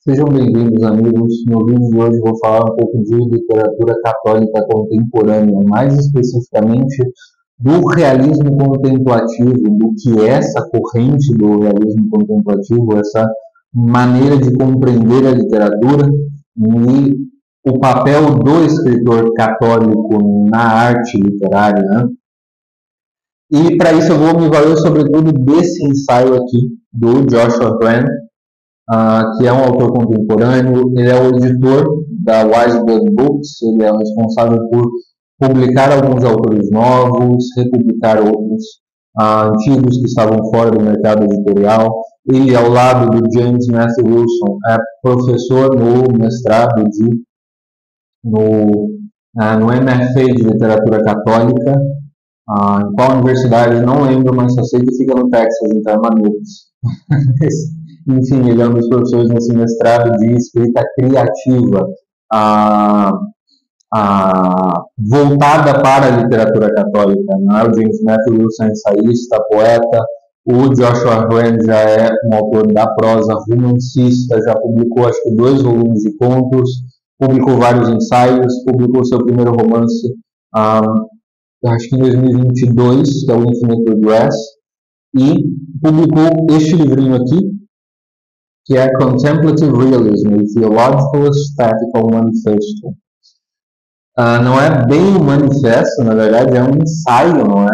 Sejam bem-vindos, amigos. No vídeo de hoje vou falar um pouco de literatura católica contemporânea, mais especificamente do realismo contemplativo, do que é essa corrente do realismo contemplativo, essa maneira de compreender a literatura e o papel do escritor católico na arte literária, né? E para isso eu vou me valer sobretudo desse ensaio aqui do Joshua Wren, que é um autor contemporâneo. Ele é o editor da Wiseblood Books, ele é o responsável por publicar alguns autores novos, republicar outros antigos que estavam fora do mercado editorial. Ele, ao lado do James Matthew Wilson, é professor no mestrado no MFA de Literatura Católica. Em qual universidade, não lembro, mas só sei que fica no Texas, então é Manutes. Enfim, ele é um dos professores nesse mestrado de escrita criativa, voltada para a literatura católica. Não é? O James Matthew Wilson é ensaísta, poeta. O Joshua Wren já é um autor da prosa, romancista, já publicou acho que 2 volumes de contos, publicou vários ensaios, publicou seu primeiro romance, acho que em 2022, que é o Infinite Regress, e publicou este livrinho aqui, que é Contemplative Realism, a Theological Aesthetical Manifesto. Não é bem um manifesto, na verdade é um ensaio, não é?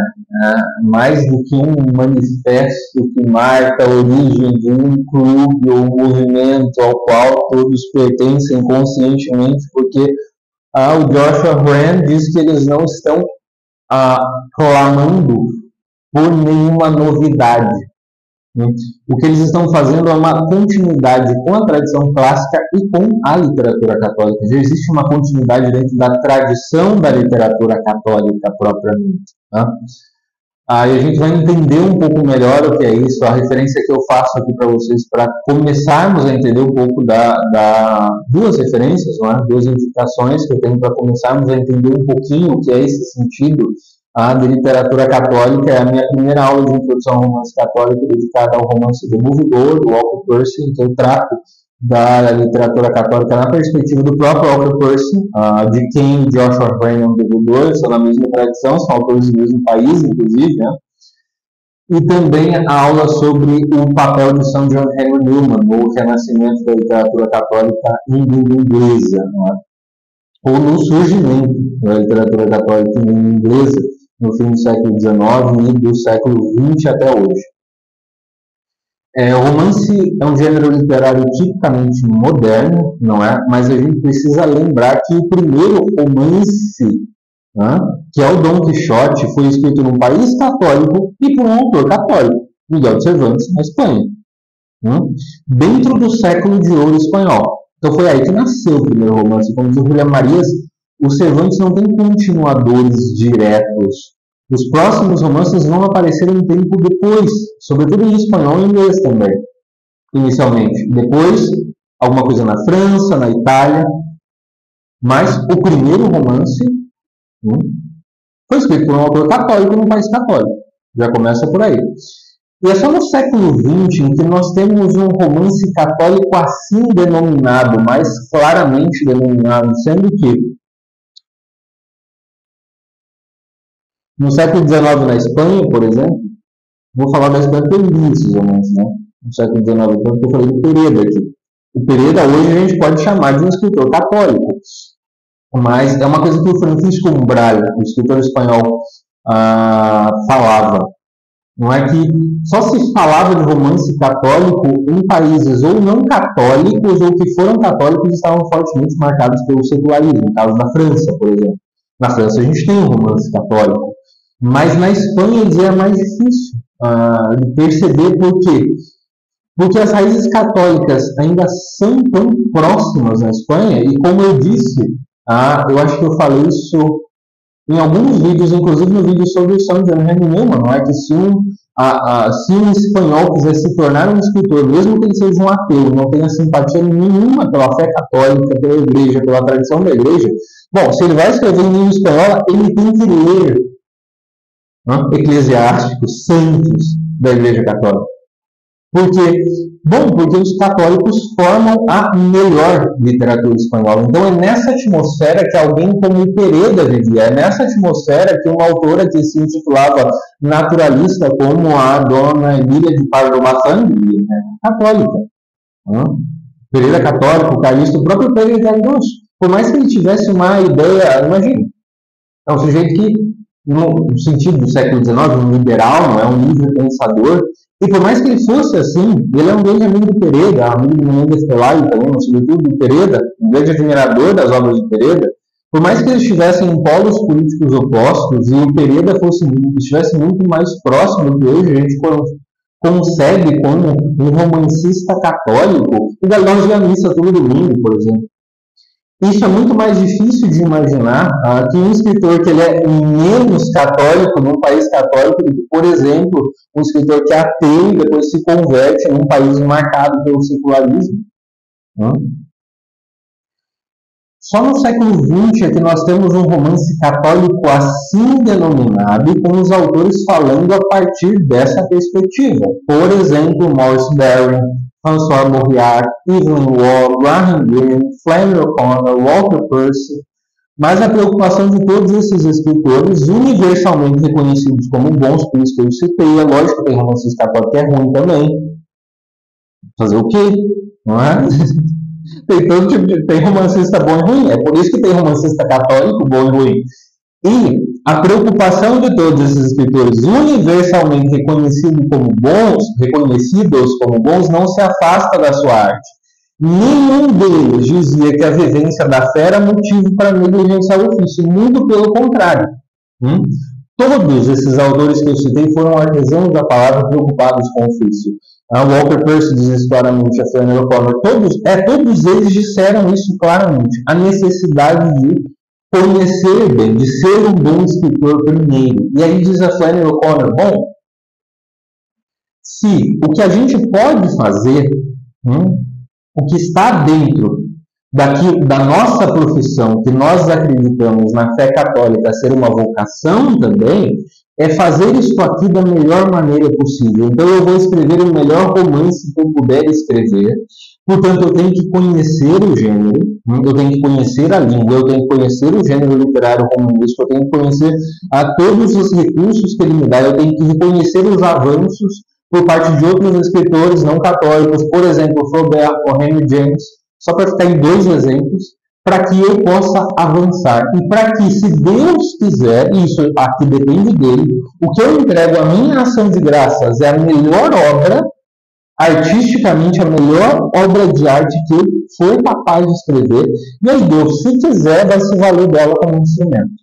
Mais do que um manifesto que marca a origem de um clube ou um movimento ao qual todos pertencem conscientemente, porque o Joshua Wren diz que eles não estão clamando por nenhuma novidade. O que eles estão fazendo é uma continuidade com a tradição clássica e com a literatura católica. Já existe uma continuidade dentro da tradição da literatura católica propriamente. Tá? E a gente vai entender um pouco melhor o que é isso. A referência que eu faço aqui para vocês, para começarmos a entender um pouco duas referências, não é? 2 indicações que eu tenho para começarmos a entender um pouquinho o que é esse sentido de literatura católica. É a minha primeira aula de introdução ao romance católico, dedicada ao romance do Movidor, do Walker Percy, em que eu trato da literatura católica na perspectiva do próprio Walker Percy, de quem Joshua Wren é um devedor, são na mesma tradição, são autores do mesmo país, inclusive, né? E também a aula sobre o papel de Sir John Henry Newman, no renascimento da literatura católica em língua inglesa, não é? Ou no surgimento da literatura católica em língua inglesa, no fim do século XIX e do século XX até hoje. O romance é um gênero literário tipicamente moderno, não é? Mas a gente precisa lembrar que o primeiro romance, que é o Dom Quixote, foi escrito num país católico e por um autor católico, Miguel de Cervantes, na Espanha, dentro do século de ouro espanhol. Então foi aí que nasceu o primeiro romance. Como diz o William Marias, o Cervantes não tem continuadores diretos. Os próximos romances vão aparecer um tempo depois, sobretudo em espanhol e inglês também, inicialmente. Depois, alguma coisa na França, na Itália. Mas o primeiro romance foi escrito por um autor católico num país católico. Já começa por aí. E é só no século XX em que nós temos um romance católico assim denominado, mais claramente denominado, sendo que no século XIX, na Espanha, por exemplo, vou falar da Espanha porque eu li esses romances, né? No século XIX, porque eu falei do Pereda aqui. O Pereda, hoje, a gente pode chamar de um escritor católico, mas é uma coisa que o Francisco Umbral, o escritor espanhol, falava. Não é que só se falava de romance católico em países ou não católicos ou que foram católicos e estavam fortemente marcados pelo secularismo, no caso da França, por exemplo. Na França a gente tem um romance católico, mas na Espanha é mais difícil de perceber. Por quê? Porque as raízes católicas ainda são tão próximas na Espanha, e como eu disse, eu acho que eu falei isso em alguns vídeos, inclusive no vídeo sobre o Sir John Henry Newman, não é? Que se um espanhol quiser se tornar um escritor, mesmo que ele seja um ateu, não tenha simpatia nenhuma pela fé católica, pela igreja, pela tradição da igreja, bom, se ele vai escrever em língua espanhola, ele tem que ler eclesiásticos, santos da igreja católica. Porque Bom, porque os católicos formam a melhor literatura espanhola. Então é nessa atmosfera que alguém como Pereda vivia, é nessa atmosfera que uma autora que se intitulava naturalista, como a dona Emília de Pardo Bazán, vivia, né? Católica. Pereda católico, carlista, o próprio Pereda Galdós. Por mais que ele tivesse uma ideia, imagina, é um sujeito que, no sentido do século XIX, um liberal, não é um livre pensador, e por mais que ele fosse assim, ele é um grande amigo do Pereda, amigo do Menendez Pelayo também, sobretudo do Pereda, um grande admirador das obras de Pereda. Por mais que eles estivessem em polos políticos opostos e o Pereda estivesse muito mais próximo do que hoje, a gente concebe como um romancista católico, o Galdós ia à missa todo domingo, por exemplo. Isso é muito mais difícil de imaginar que um escritor que ele é menos católico num país católico do que, por exemplo, um escritor que é ateu e depois se converte num país marcado pelo secularismo. Só no século XX é que nós temos um romance católico assim denominado e com os autores falando a partir dessa perspectiva. Por exemplo, Maurice Barron, François Mauriac, Evelyn Waugh, Graham Greene, Flannery O'Connor, Walter Percy, mas a preocupação de todos esses escritores, universalmente reconhecidos como bons, por isso que eu citei, é lógico que tem romancista católico que é ruim também. Fazer o quê? Não é? Tem todo tipo tem romancista bom e ruim, é por isso que tem romancista católico bom e ruim. E a preocupação de todos esses escritores universalmente reconhecidos como bons, não se afasta da sua arte. Nenhum deles dizia que a vivência da fé era motivo para negligenciar o ofício, muito pelo contrário. Todos esses autores que eu citei foram artesãos da palavra preocupados com o ofício. Walter Percy diz isso claramente, a Flannery O'Connor, todos eles disseram isso claramente, a necessidade de conhecer bem, de ser um bom escritor primeiro. E aí diz a Flannery O'Connor, bom, se o que a gente pode fazer, o que está dentro da nossa profissão, que nós acreditamos na fé católica ser uma vocação também, é fazer isso aqui da melhor maneira possível. Então eu vou escrever o melhor romance que eu puder escrever, portanto eu tenho que conhecer o gênero, eu tenho que conhecer a língua, eu tenho que conhecer o gênero literário romanesco, eu tenho que conhecer todos os recursos que ele me dá, eu tenho que reconhecer os avanços por parte de outros escritores não católicos, por exemplo, Flaubert ou Henry James, só para ficar em dois exemplos, para que eu possa avançar. E para que, se Deus quiser, isso aqui depende dele, o que eu entrego, a minha ação de graças é a melhor obra, artisticamente, a melhor obra de arte que eu for capaz de escrever, e aí Deus, se quiser, vai se valer dela como instrumento.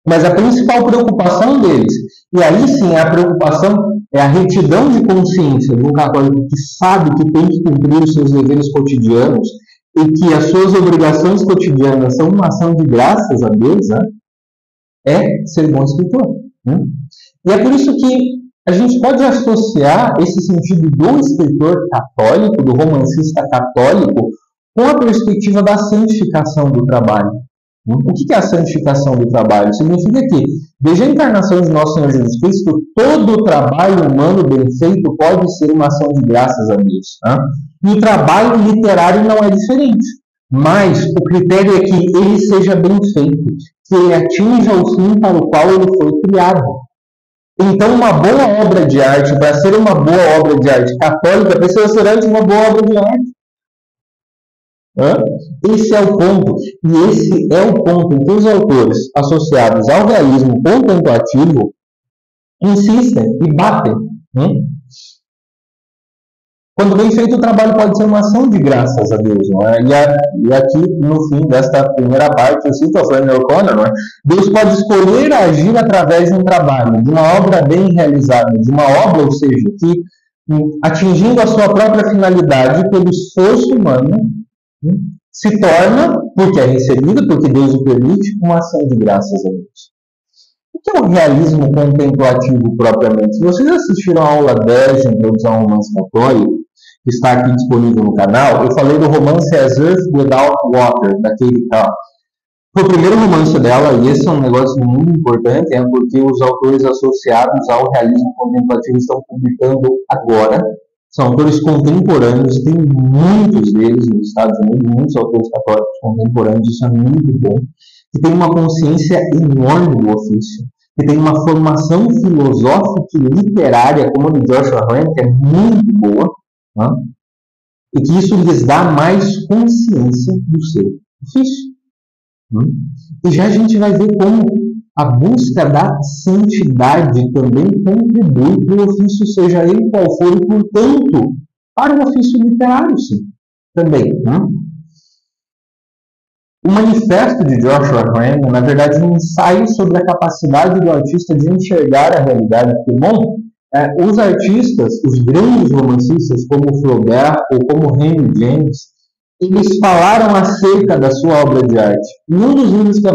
Mas a principal preocupação deles, e aí sim a preocupação é a retidão de consciência de um católico que sabe que tem que cumprir os seus deveres cotidianos e que as suas obrigações cotidianas são uma ação de graças a Deus, é ser bom escritor. E é por isso que a gente pode associar esse sentido do escritor católico, do romancista católico, com a perspectiva da santificação do trabalho. O que é a santificação do trabalho? Significa que, desde a encarnação de nosso Senhor Jesus Cristo, todo o trabalho humano bem feito pode ser uma ação de graças a Deus. E o trabalho literário não é diferente. Mas o critério é que ele seja bem feito, que ele atinja o fim para o qual ele foi criado. Então, uma boa obra de arte, para ser uma boa obra de arte católica, precisa ser antes uma boa obra de arte. Esse é o ponto, e esse é o ponto em que os autores associados ao realismo contemplativo insistem e batem. Quando bem feito, o trabalho pode ser uma ação de graças a Deus. Não é? E aqui, no fim desta primeira parte, eu cito a Flannery O'Connor, não é? Deus pode escolher agir através de um trabalho, de uma obra bem realizada, de uma obra, ou seja, que atingindo a sua própria finalidade pelo esforço humano, se torna, porque é recebida, porque Deus o permite, uma ação de graças a Deus. O que é o realismo contemplativo propriamente? Se vocês assistiram a aula 10 de introdução ao romance católico, que está aqui disponível no canal, eu falei do romance As Earth Without Water, da Katie Carr. Foi o primeiro romance dela, e esse é um negócio muito importante, porque os autores associados ao realismo contemplativo estão publicando agora são autores contemporâneos, tem muitos deles nos Estados Unidos, muitos autores católicos contemporâneos, isso é muito bom, que tem uma consciência enorme do ofício, que tem uma formação filosófica e literária, como a de Joshua Hartman, que é muito boa, né? E que isso lhes dá mais consciência do seu ofício. Né? E já a gente vai ver como a busca da santidade também contribui para o ofício, seja ele qual for, e, portanto, para o ofício literário, sim, também. Né? O manifesto de Joshua Hartman, na verdade, é um ensaio sobre a capacidade do artista de enxergar a realidade. Porque, bom, os artistas, os grandes romancistas, como Flaubert ou como Henry James, eles falaram acerca da sua obra de arte. E um dos livros que é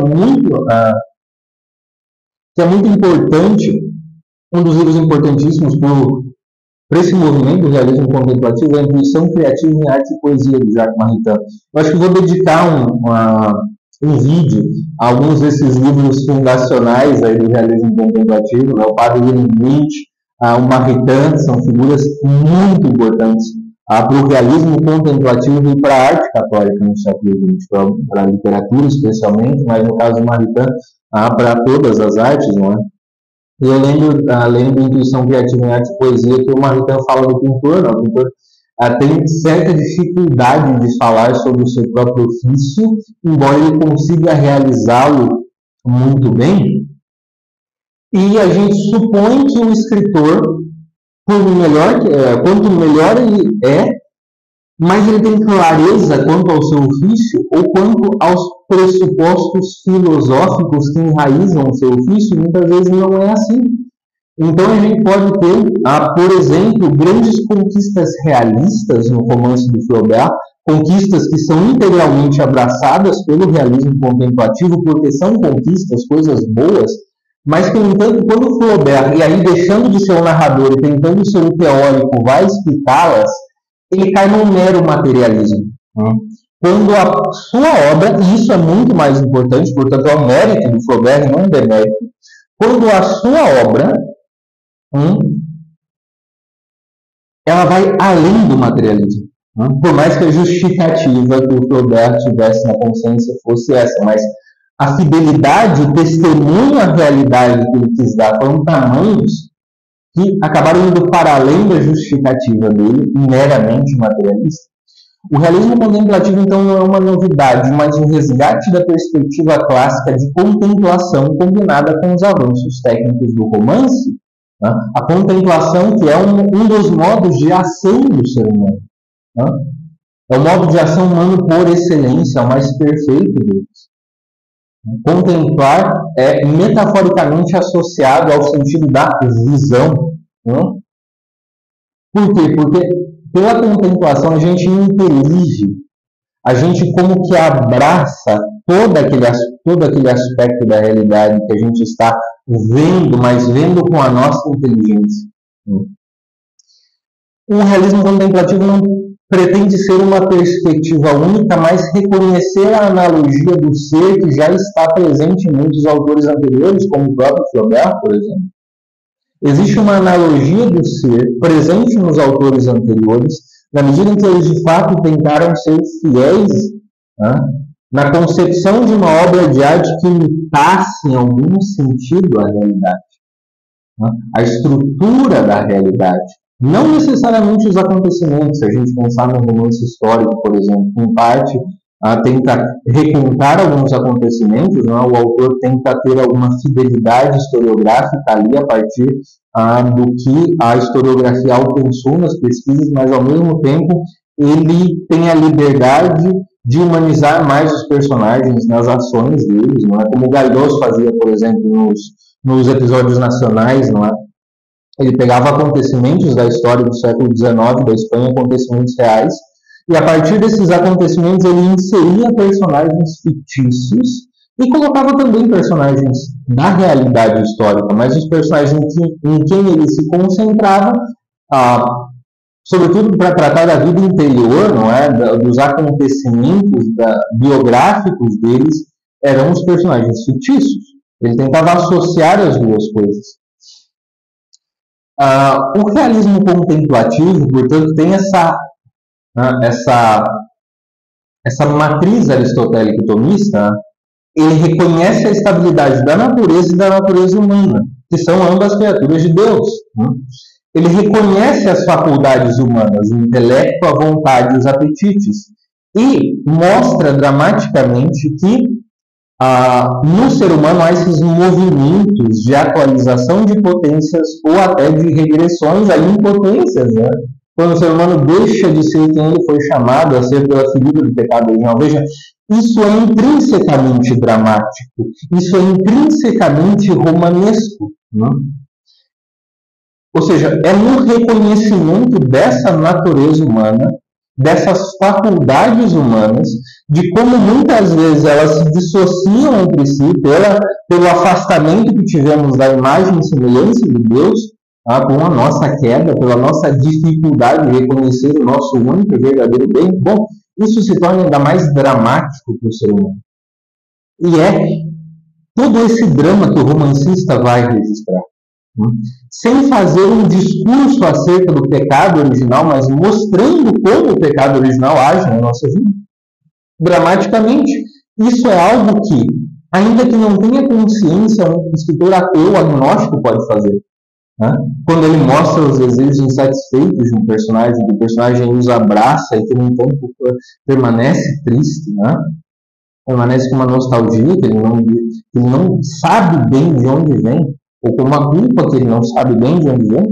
muito importante, um dos livros importantíssimos para esse movimento do realismo contemplativo é a Intuição Criativa em Arte e Poesia, de Jacques Maritain. Eu acho que vou dedicar um vídeo a alguns desses livros fundacionais aí do realismo contemplativo, né? O Padre William Nietzsche, o Maritain, são figuras muito importantes para o realismo contemplativo e para a arte católica no século XX, para a literatura especialmente, mas no caso do Maritain, para todas as artes, não é? E eu lembro, além da Intuição Criativa em Arte e Poesia, que o Maritain fala do pintor, não? O pintor tem certa dificuldade de falar sobre o seu próprio ofício, embora ele consiga realizá-lo muito bem. E a gente supõe que o escritor, quanto melhor ele é, mais ele tem clareza quanto ao seu ofício ou quanto aos pressupostos filosóficos que enraizam o seu ofício, muitas vezes não é assim. Então a gente pode ter, por exemplo, grandes conquistas realistas no romance do Flaubert, conquistas que são integralmente abraçadas pelo realismo contemplativo, porque são conquistas, coisas boas, mas que, no entanto, quando o Flaubert, e aí deixando de ser um narrador e tentando ser um teórico, vai explicá-las, ele cai num mero materialismo. Quando a sua obra, e isso é muito mais importante, portanto é um mérito do Flaubert e não um demérito, quando a sua obra ela vai além do materialismo. Por mais que a justificativa que o Flaubert tivesse na consciência fosse essa, mas a fidelidade, o testemunho à realidade que ele quis dar foram tamanhos que acabaram indo para além da justificativa dele, meramente materialista. O realismo contemplativo, então, não é uma novidade, mas um resgate da perspectiva clássica de contemplação combinada com os avanços técnicos do romance, né? A contemplação, que é um dos modos de ação do ser humano. Né? É o modo de ação humano por excelência, é o mais perfeito deles. Contemplar é metaforicamente associado ao sentido da visão. Né? Por quê? Porque pela contemplação a gente intelige, a gente como que abraça todo aquele aspecto da realidade que a gente está vendo, mas vendo com a nossa inteligência. O realismo contemplativo não pretende ser uma perspectiva única, mas reconhecer a analogia do ser que já está presente em muitos autores anteriores, como o próprio Flaubert, por exemplo. Existe uma analogia do ser presente nos autores anteriores, na medida em que eles de fato tentaram ser fiéis, né, na concepção de uma obra de arte que imitasse em algum sentido a realidade, né, a estrutura da realidade. Não necessariamente os acontecimentos. Se a gente pensar no romance histórico, por exemplo, que em parte tenta recontar alguns acontecimentos, né? O autor tenta ter alguma fidelidade historiográfica ali a partir do que a historiografia alcançou nas pesquisas, mas ao mesmo tempo ele tem a liberdade de humanizar mais os personagens nas ações deles, não é? Como o Galdós fazia, por exemplo, nos episódios nacionais, não é? Ele pegava acontecimentos da história do século XIX, da Espanha, acontecimentos reais, e a partir desses acontecimentos ele inseria personagens fictícios e colocava também personagens da realidade histórica, mas os personagens em quem ele se concentrava, sobretudo para tratar da vida interior, não é? Dos acontecimentos biográficos deles, eram os personagens fictícios. Ele tentava associar as duas coisas. O realismo contemplativo, portanto, tem essa matriz aristotélica tomista. Ele reconhece a estabilidade da natureza e da natureza humana, que são ambas criaturas de Deus. Ele reconhece as faculdades humanas, o intelecto, a vontade e os apetites, e mostra dramaticamente que no ser humano há esses movimentos de atualização de potências ou até de regressões a impotências, né? Quando o ser humano deixa de ser quem ele foi chamado a ser pela ferida do pecado original. Veja, isso é intrinsecamente dramático, isso é intrinsecamente romanesco, né? Ou seja, é no reconhecimento dessa natureza humana, dessas faculdades humanas, de como muitas vezes elas se dissociam entre si pelo afastamento que tivemos da imagem e semelhança de Deus, com a nossa queda, pela nossa dificuldade de reconhecer o nosso único e verdadeiro bem. Bom, isso se torna ainda mais dramático para o ser humano. E é todo esse drama que o romancista vai registrar. Sem fazer um discurso acerca do pecado original, mas mostrando como o pecado original age na nossa vida. Dramaticamente. Isso é algo que, ainda que não tenha consciência, um escritor ateu, agnóstico pode fazer. Quando ele mostra os desejos insatisfeitos de um personagem, que o personagem os abraça e que, no entanto, permanece triste, permanece com uma nostalgia, que ele não sabe bem de onde vem, ou com uma culpa que ele não sabe bem de onde vem.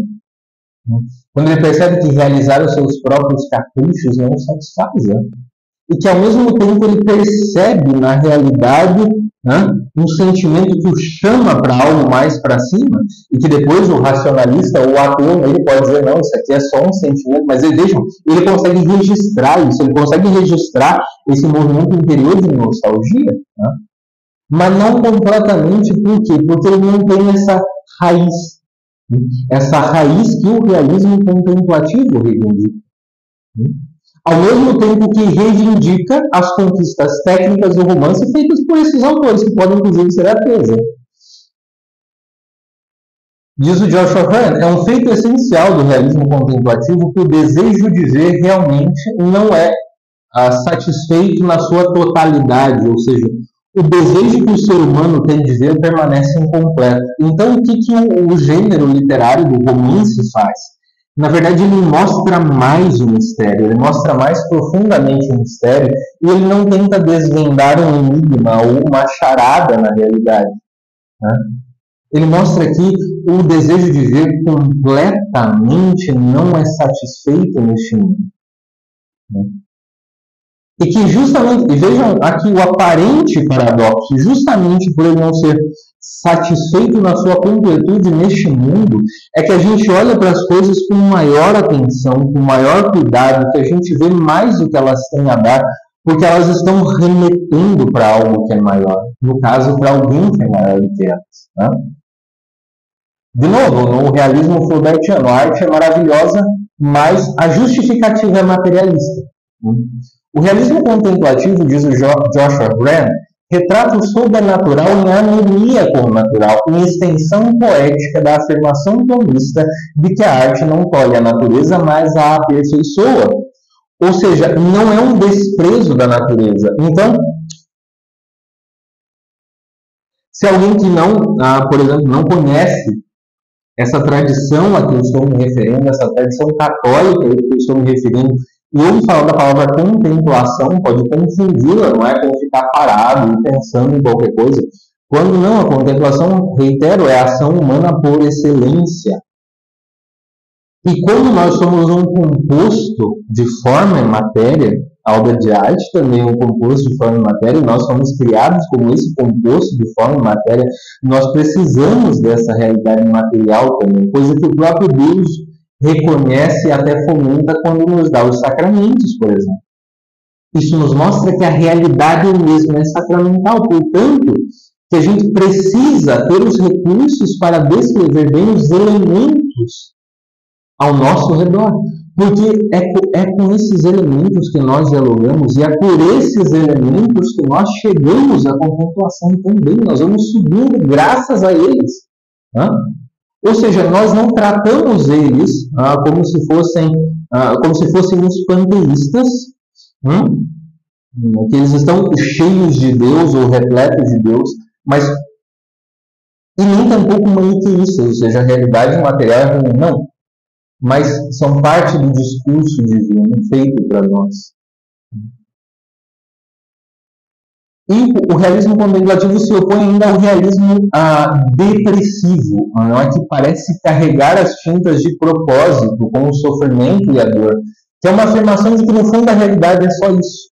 Quando ele percebe que realizar os seus próprios caprichos não o satisfaz, e que, ao mesmo tempo, ele percebe na realidade um sentimento que o chama para algo mais para cima, e que depois o racionalista ou o ateu, ele pode dizer, não, isso aqui é só um sentimento, mas ele consegue registrar isso, ele consegue registrar esse movimento interior de nostalgia, mas não completamente. Por quê? Porque ele não tem essa raiz que o realismo contemplativo reivindica. Ao mesmo tempo que reivindica as conquistas técnicas do romance feitas por esses autores, que podem inclusive ser ateus. Diz o Joshua Rand, é um feito essencial do realismo contemplativo que o desejo de ver realmente não é satisfeito na sua totalidade, ou seja, o desejo que o ser humano tem de ver permanece incompleto. Então, o que o gênero literário do romance faz? Na verdade, ele mostra mais o mistério, ele mostra mais profundamente o mistério, e ele não tenta desvendar um enigma ou uma charada na realidade. Ele mostra que o desejo de ver completamente não é satisfeito neste mundo. E que justamente, vejam aqui o aparente paradoxo, justamente por ele não ser satisfeito na sua completude neste mundo, é que a gente olha para as coisas com maior atenção, com maior cuidado, que a gente vê mais do que elas têm a dar, porque elas estão remetendo para algo que é maior, no caso, para alguém que é maior do que elas. De novo, no realismo flaubertiano, a arte é maravilhosa, mas a justificativa é materialista. O realismo contemplativo, diz o Joshua Rand, retrata o sobrenatural em harmonia com o natural, em extensão poética da afirmação tomista de que a arte não tolhe a natureza, mas a aperfeiçoa. Ou seja, não é um desprezo da natureza. Então, se alguém que não, por exemplo, não conhece essa tradição a que eu estou me referindo, essa tradição católica a que eu estou me referindo, e ouve falar da palavra contemplação, pode confundi-la, não é como ficar parado e pensando em qualquer coisa. Quando não, a contemplação, reitero, é a ação humana por excelência. E quando nós somos um composto de forma e matéria, a obra de arte também é um composto de forma e matéria, e nós somos criados como esse composto de forma e matéria, nós precisamos dessa realidade material também, coisa que o próprio Deus reconhece e até fomenta quando nos dá os sacramentos, por exemplo. Isso nos mostra que a realidade mesmo é sacramental, portanto, que a gente precisa ter os recursos para descrever bem os elementos ao nosso redor, porque é com esses elementos que nós dialogamos e é por esses elementos que nós chegamos à contemplação também, nós vamos subindo graças a eles. Ou seja, nós não tratamos eles como se fossem os panteístas, que eles estão cheios de Deus ou repletos de Deus, mas e nem tampouco maniqueístas, ou seja, a realidade material é ruim, não. Mas são parte do discurso divino feito para nós. E o realismo contemplativo se opõe ainda ao realismo depressivo, não é, que parece carregar as tintas de propósito com o sofrimento e a dor, que é uma afirmação de que no fundo a realidade é só isso.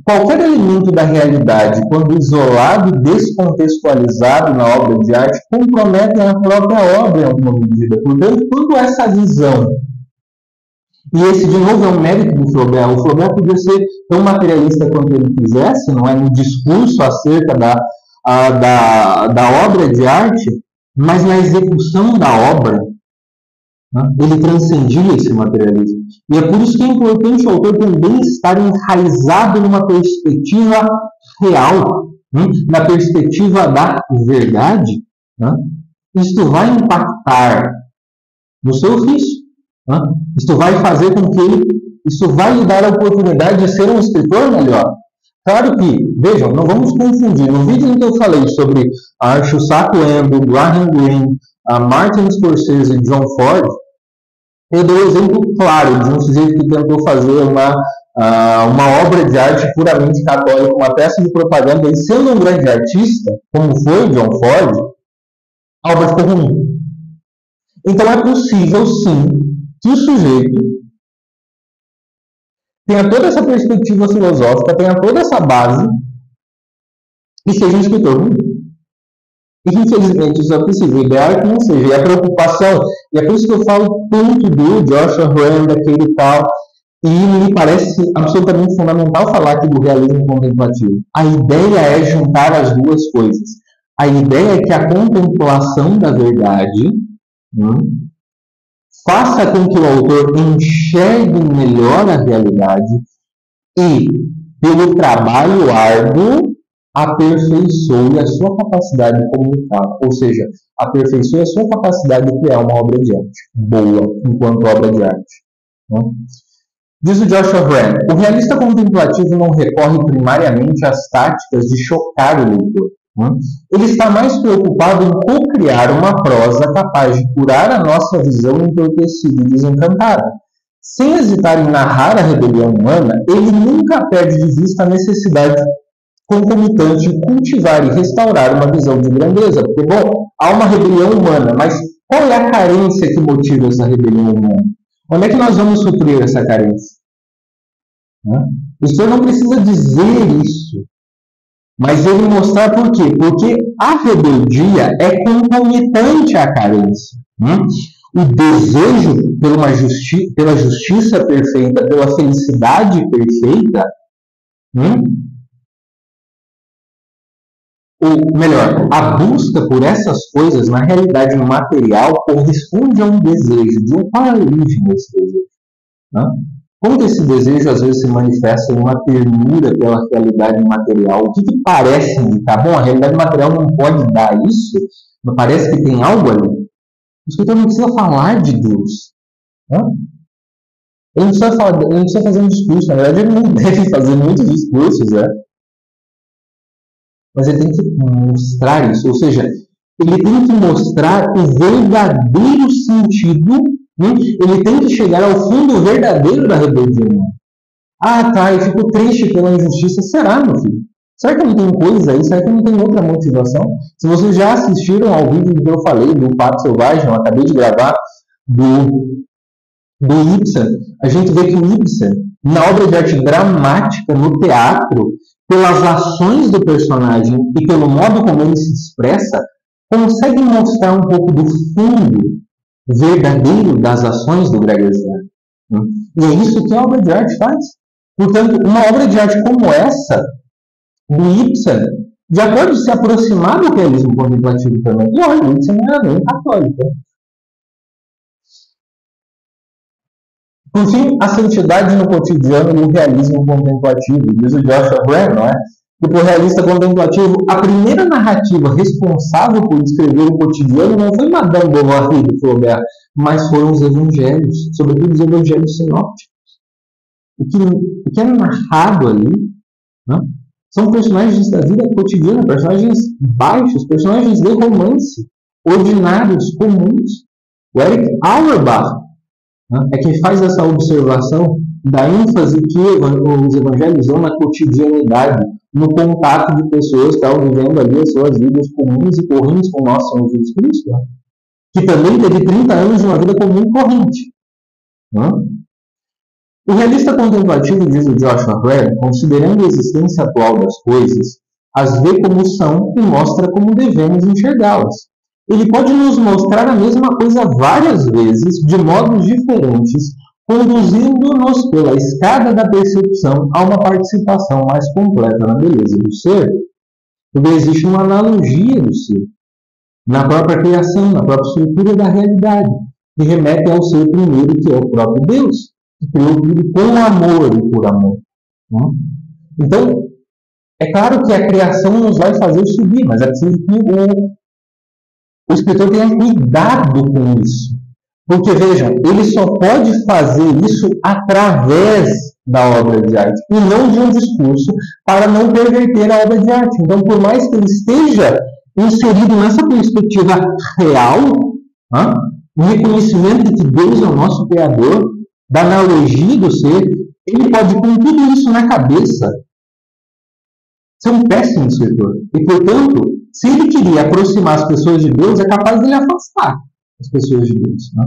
Qualquer elemento da realidade, quando isolado e descontextualizado na obra de arte, compromete a própria obra em alguma medida. Portanto, quando essa visão, e esse de novo é um mérito do Flaubert, o Flaubert podia ser tão materialista quanto ele quisesse, não é, no discurso acerca da obra de arte, mas na execução da obra, ele transcendia esse materialismo. E é por isso que é importante o autor também estar enraizado numa perspectiva real, na perspectiva da verdade. Isto vai impactar no seu ofício. Isto vai fazer com que isso vai lhe dar a oportunidade de ser um escritor melhor. Claro que, vejam, não vamos confundir. No vídeo em que eu falei sobre Shusaku Endo, Graham Greene, Martin Scorsese e John Ford, eu dou um exemplo claro de um sujeito que tentou fazer uma obra de arte puramente católica, uma peça de propaganda, e sendo um grande artista, como foi John Ford, a obra ficou ruim. Então é possível, sim, que o sujeito tenha toda essa perspectiva filosófica, tenha toda essa base, e seja um escritor ruim. E, infelizmente, isso é possível. O ideal é que não seja. E a preocupação, e é por isso que eu falo tanto do Joshua Rand, daquele e tal, e me parece absolutamente fundamental falar aqui do realismo contemplativo. A ideia é juntar as duas coisas. A ideia é que a contemplação da verdade faça com que o autor enxergue melhor a realidade e, pelo trabalho árduo, aperfeiçoe a sua capacidade de comunicar, ou seja, aperfeiçoe a sua capacidade de criar uma obra de arte boa, enquanto obra de arte. Diz o Joshua Rand, o realista contemplativo não recorre primariamente às táticas de chocar o leitor. Ele está mais preocupado em co-criar uma prosa capaz de curar a nossa visão entorpecida e desencantada. Sem hesitar em narrar a rebelião humana, ele nunca perde de vista a necessidade concomitante de cultivar e restaurar uma visão de grandeza. Porque, bom, há uma rebelião humana, mas qual é a carência que motiva essa rebelião humana? Onde é que nós vamos suprir essa carência? O senhor não precisa dizer isso, mas ele mostrar por quê? Porque a rebeldia é concomitante à carência. O desejo pela justiça perfeita, pela felicidade perfeita, ou melhor, a busca por essas coisas na realidade material corresponde a um desejo. De qual é a origem desse desejo? Como que esse desejo às vezes se manifesta em uma ternura pela realidade material? O que parece indicar? Bom, a realidade material não pode dar isso, mas parece que tem algo ali. O escritor não precisa falar de Deus. Ele não precisa fazer um discurso. Na verdade, ele não deve fazer muitos discursos, mas ele tem que mostrar isso, ou seja, ele tem que mostrar o verdadeiro sentido, ele tem que chegar ao fundo verdadeiro da rebelião. Eu fico triste pela injustiça. Será, meu filho? Será que não tem coisa aí? Será que não tem outra motivação? Se vocês já assistiram ao vídeo que eu falei do Pato Selvagem, eu acabei de gravar, do Ibsen, a gente vê que o Ibsen, na obra de arte dramática, no teatro, pelas ações do personagem e pelo modo como ele se expressa, consegue mostrar um pouco do fundo verdadeiro das ações do Gregers Werner. E é isso que a obra de arte faz. Portanto, uma obra de arte como essa, do Ibsen, já pode se aproximar do realismo contemplativo também. E olha, o Ibsen não era nem católico. Por fim, a santidade no cotidiano e o realismo contemplativo. Diz o Joshua Rand, não é? Tipo, o realista contemplativo, a primeira narrativa responsável por descrever o cotidiano não foi Madame Bovary do Flaubert, mas foram os evangelhos, sobretudo os evangelhos sinópticos. O que é narrado ali, né, são personagens da vida cotidiana, personagens baixos, personagens de romance, ordinários, comuns. O Eric Auerbach, né, é quem faz essa observação da ênfase que os evangelhos dão na cotidianidade, no contato de pessoas que estavam vivendo ali as suas vidas comuns e correntes com o nosso Senhor Jesus Cristo, né, que também teve 30 anos de uma vida comum e corrente. Né? O realista contemplativo, diz o Joshua Webb, considerando a existência atual das coisas, as vê como são e mostra como devemos enxergá-las. Ele pode nos mostrar a mesma coisa várias vezes, de modos diferentes, conduzindo-nos pela escada da percepção a uma participação mais completa na beleza do ser. Porque existe uma analogia do ser, na própria criação, na própria estrutura da realidade, que remete ao ser primeiro, que é o próprio Deus, que criou tudo com amor e por amor. Então, é claro que a criação nos vai fazer subir, mas é preciso que o escritor tenha cuidado com isso. Porque, vejam, ele só pode fazer isso através da obra de arte, e não de um discurso, para não perverter a obra de arte. Então, por mais que ele esteja inserido nessa perspectiva real, o reconhecimento de que Deus é o nosso Criador, da analogia do ser, ele pode, com tudo isso na cabeça, ser um péssimo escritor. E, portanto, se ele queria aproximar as pessoas de Deus, é capaz de ele afastar as pessoas de Deus. Né?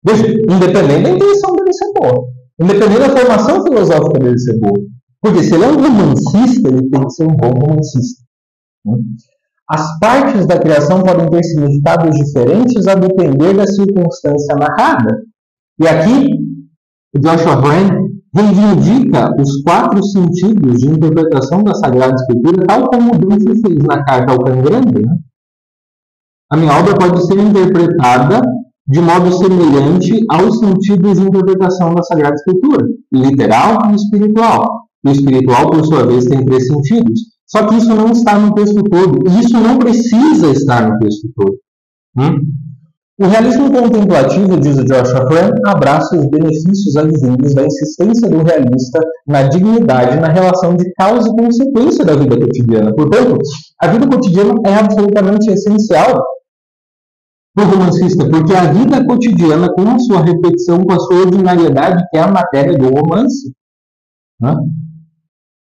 Veja, independente da intenção dele ser boa, independente da formação filosófica dele ser boa. Porque se ele é um romancista, ele tem que ser um bom romancista. Né? As partes da criação podem ter significados diferentes a depender da circunstância narrada. E aqui, Joshua Webb reivindica os 4 sentidos de interpretação da Sagrada Escritura, tal como o Dante fez na carta ao Cangrande. Né? A minha obra pode ser interpretada de modo semelhante aos sentidos de interpretação da Sagrada Escritura, literal e espiritual. O espiritual, por sua vez, tem 3 sentidos. Só que isso não está no texto todo, e isso não precisa estar no texto todo. O realismo contemplativo, diz o Joshua Webb, abraça os benefícios advindos da insistência do realista na dignidade, na relação de causa e consequência da vida cotidiana. Portanto, a vida cotidiana é absolutamente essencial para o romancista, porque a vida cotidiana, com a sua repetição, com a sua ordinariedade, que é a matéria do romance. Né?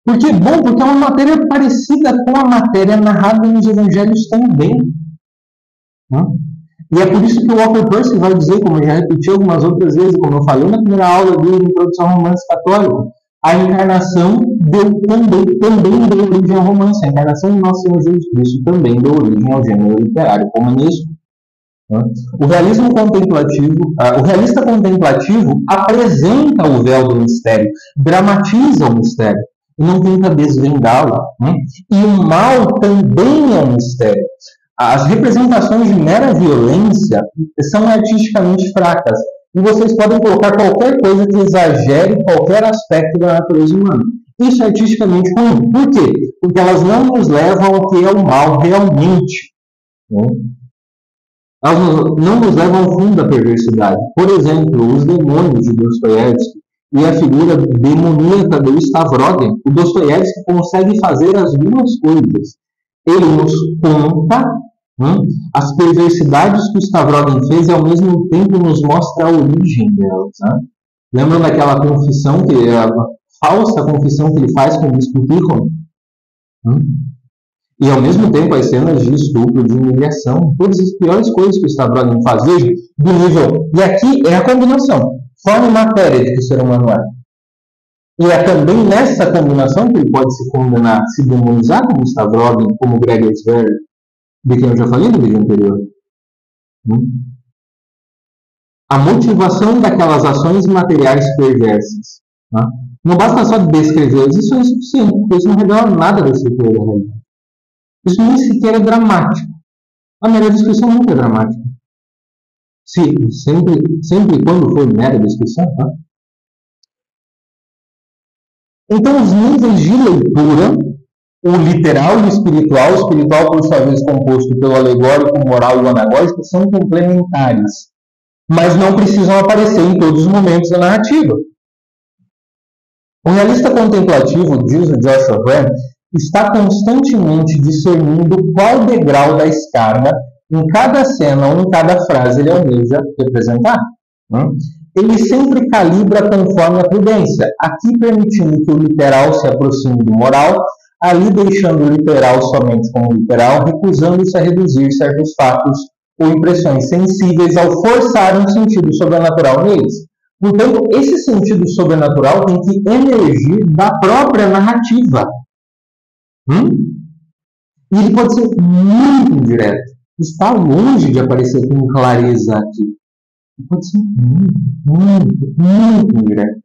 Por que? Bom, porque é uma matéria parecida com a matéria narrada nos evangelhos também. Né? E é por isso que o Walker Percy vai dizer, como eu já repeti algumas outras vezes, como eu falei na primeira aula dele de Introdução ao Romance Católico, a encarnação também deu origem ao romance. A encarnação de Nosso Senhor Jesus Cristo também deu origem ao gênero literário romanesco. O realista contemplativo apresenta o véu do mistério, dramatiza o mistério, e não tenta desvendá-lo. E o mal também é um mistério. As representações de mera violência são artisticamente fracas, e vocês podem colocar qualquer coisa que exagere qualquer aspecto da natureza humana. Isso é artisticamente ruim. Por quê? Porque elas não nos levam ao que é o mal realmente. Elas não nos levam ao fundo da perversidade. Por exemplo, os demônios de Dostoiévski e a figura demoníaca do Stavrogen. O Dostoiévski consegue fazer as duas coisas. Ele nos conta as perversidades que o Stavrogen fez e, ao mesmo tempo, nos mostra a origem delas. Lembram daquela confissão, a falsa confissão que ele faz com o bispo Tikhon? E, ao mesmo tempo, as cenas de estupro, de humilhação, todas as piores coisas que o Stavrogen faz, veja, do nível. E aqui é a combinação, forma e matéria de que o ser humano é. E é também nessa combinação que ele pode se condenar, se demonizar como Stavrogen, como Gregor Sver, de quem eu já falei no vídeo anterior. A motivação daquelas ações materiais perversas. Não basta só descrevê-las, isso é insuficiente, porque isso não revela nada da estrutura da realidade. Isso nem sequer é dramático. A mera descrição nunca é dramática. Sempre quando for mera descrição. Então, os níveis de leitura o literal e o espiritual, por sua vez, composto pelo alegórico, o moral e o anagógico, são complementares, mas não precisam aparecer em todos os momentos da narrativa. O realista contemplativo, diz o Joshua Graham, está constantemente discernindo qual degrau da escada, em cada cena ou em cada frase, ele almeja representar. Ele sempre calibra conforme a prudência, aqui permitindo que o literal se aproxime do moral, ali deixando o literal somente como literal, recusando-se a reduzir certos fatos ou impressões sensíveis ao forçar um sentido sobrenatural neles. Portanto, esse sentido sobrenatural tem que emergir da própria narrativa. E ele pode ser muito indireto. Está longe de aparecer com clareza aqui. Ele pode ser muito indireto.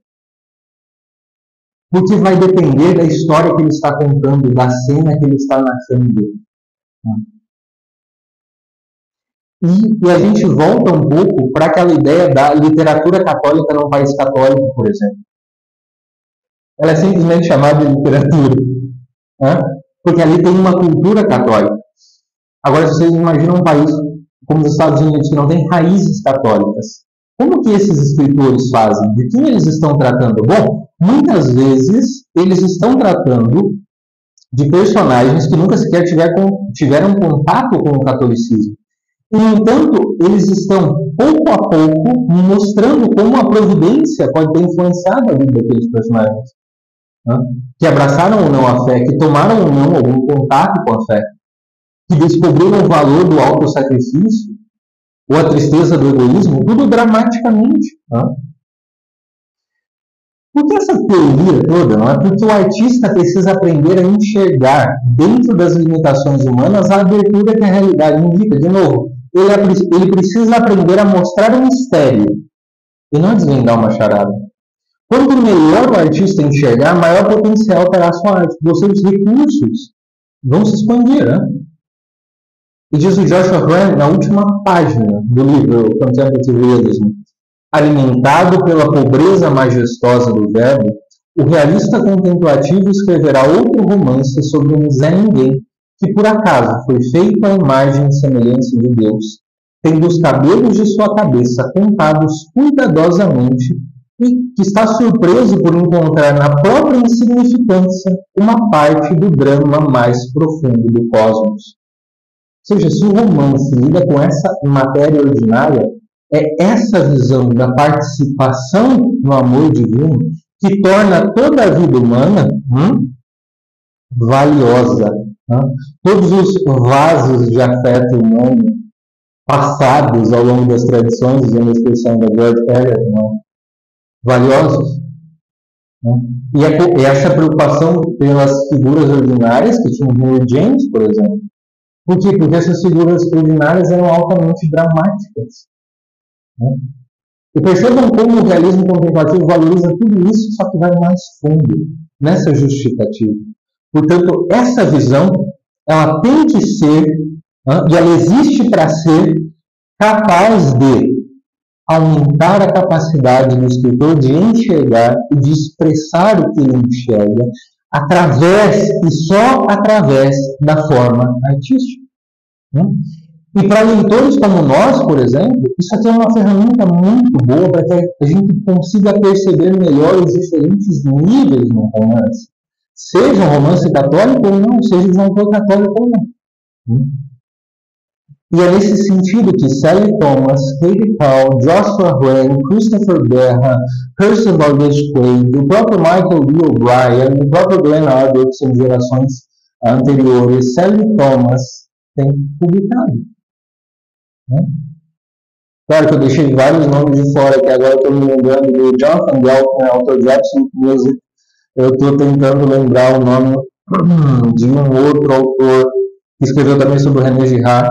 Porque vai depender da história que ele está contando, da cena que ele está narrando. E a gente volta um pouco para aquela ideia da literatura católica num país católico, por exemplo. Ela é simplesmente chamada de literatura. Porque ali tem uma cultura católica. Agora, se vocês imaginam um país como os Estados Unidos, que não tem raízes católicas, como que esses escritores fazem? De quem eles estão tratando? Bom, muitas vezes eles estão tratando de personagens que nunca sequer tiveram contato com o catolicismo. E, no entanto, eles estão, pouco a pouco, mostrando como a providência pode ter influenciado a vida daqueles personagens. Que abraçaram ou não a fé, que tomaram ou não algum contato com a fé, que descobriram o valor do autossacrifício, ou a tristeza do egoísmo, tudo dramaticamente. Por que essa teoria toda? Não é porque o artista precisa aprender a enxergar, dentro das limitações humanas, a abertura que a realidade indica. De novo, ele precisa aprender a mostrar um mistério e não desvendar uma charada. Quanto melhor o artista enxergar, maior potencial terá a sua arte. Os seus recursos vão se expandir. E diz o Joshua Graham na última página do livro Contemplative Realism: alimentado pela pobreza majestosa do verbo, o realista contemplativo escreverá outro romance sobre um Zé Ninguém, que por acaso foi feito à imagem e semelhança de Deus, tendo os cabelos de sua cabeça contados cuidadosamente, e que está surpreso por encontrar na própria insignificância uma parte do drama mais profundo do cosmos. Ou seja, se o romance lida com essa matéria ordinária, é essa visão da participação no amor divino que torna toda a vida humana valiosa. Todos os vasos de afeto humano passados ao longo das tradições, usando a expressão da George Eliot, valiosos. E essa preocupação pelas figuras ordinárias, que tinham Henry James, por exemplo. Por quê? Porque essas figuras ordinárias eram altamente dramáticas. E percebam como o realismo contemplativo valoriza tudo isso, só que vai mais fundo nessa justificativa. Portanto, essa visão, ela tem que ser, e ela existe para ser, capaz de aumentar a capacidade do escritor de enxergar e de expressar o que ele enxerga através e só através da forma artística. E para leitores como nós, por exemplo, isso aqui é uma ferramenta muito boa para que a gente consiga perceber melhor os diferentes níveis no romance. Seja um romance católico ou não, seja de um autor católico ou não. E é nesse sentido que Sally Thomas, Katie Powell, Joshua Graham, Christopher Berra, Kirsten Dalglish-Quaid, o próprio Michael D. O'Brien, o próprio Glenn Arbor, que são de gerações anteriores, Sally Thomas tem publicado. Claro que eu deixei vários nomes de fora, que agora estou me lembrando do Jonathan Geltner, autor de Absolute Music. Eu estou tentando lembrar o nome de um outro autor que escreveu também sobre o René Girard,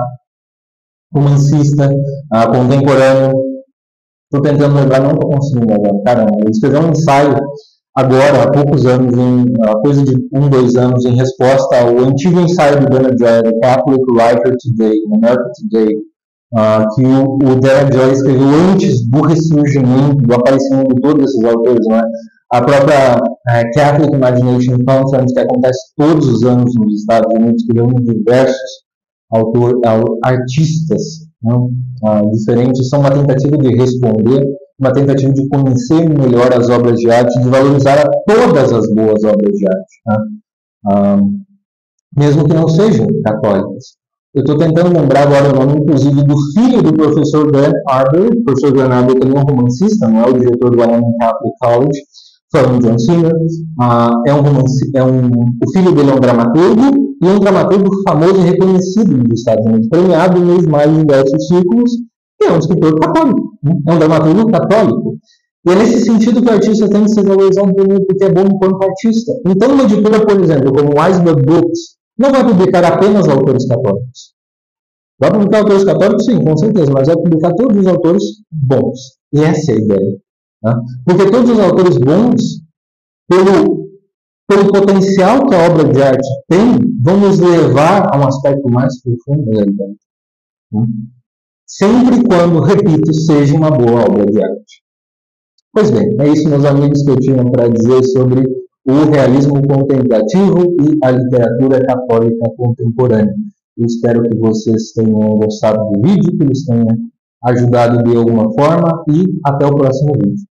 romancista, contemporâneo. Estou tentando lembrar, não estou conseguindo agora. Caramba, ele escreveu um ensaio agora, há poucos anos, coisa de 2 anos, em resposta ao antigo ensaio do Dana Joy, The Catholic Writer Today, America Today, que o Dana Joy escreveu antes do ressurgimento, do aparecimento de todos esses autores, A própria Catholic Imagination Conference, que acontece todos os anos nos Estados Unidos, que reúne diversos artistas, né, diferentes, são uma tentativa de responder, uma tentativa de conhecer melhor as obras de arte, de valorizar todas as boas obras de arte, né, mesmo que não sejam católicas. Eu estou tentando lembrar agora o nome, inclusive, do filho do professor Grant Arbery. O professor Grant Arbery também é um romancista, não é o diretor do Wyoming Catholic College, falando John Singer. O filho dele é um dramaturgo, e um dramaturgo famoso e reconhecido nos Estados Unidos, premiado nos mais diversos círculos, e é um escritor católico, né? É um dramaturgo católico. E é nesse sentido que o artista tem que ser valorizado porque é bom enquanto artista. Então, uma editora, por exemplo, como Iceberg Books, não vai publicar apenas autores católicos. Vai publicar autores católicos, sim, com certeza, mas vai publicar todos os autores bons. E essa é a ideia. Né? Porque todos os autores bons, pelo potencial que a obra de arte tem, vão nos levar a um aspecto mais profundo da realidade. Né? Sempre e quando, repito, seja uma boa obra de arte. Pois bem, é isso, meus amigos, que eu tinha para dizer sobre o realismo contemplativo e a literatura católica contemporânea. Eu espero que vocês tenham gostado do vídeo, que eles tenham ajudado de alguma forma, e até o próximo vídeo.